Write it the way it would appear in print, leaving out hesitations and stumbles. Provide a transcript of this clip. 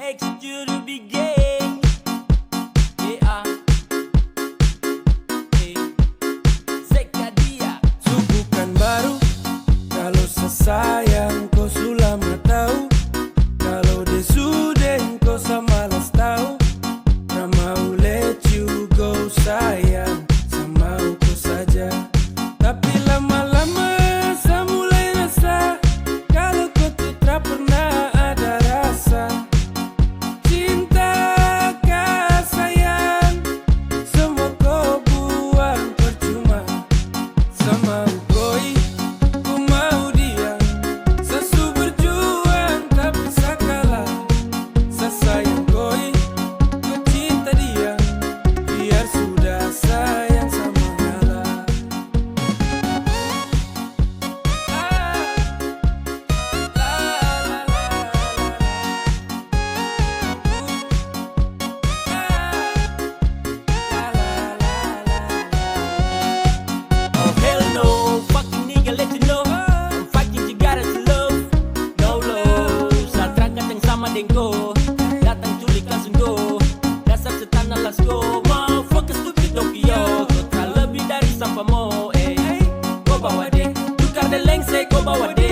Execute to be gay. Yeah. Zekadia. Bukan baru kalau sesayang kau sudah tahu. Kalau dia sudah kau samalas tahu. Tak mau let you go sayang, sama kau saja. Tapi lama-lama saya mulai rasa kalau kau tuh tak pernah ada rasa. Cinta kah sayang, semua kau buang percuma. Sama koi, ku mau dia. Sesu berjuang tapi sakalah. Sesayang koi, ku cinta dia. Biar sudah sayang sama ngalah. Oh hell no, fucking nigga let you know I'm fighting you gotta love. No love, saat terangkat yang sama dengko. Datang culik langsung go. Dasar setan alas go. Motherfucker stupid Tokyo. Kau tak lebih dari sampah mo. Kau bawa deh, tukar deleng saya kau bawa deh.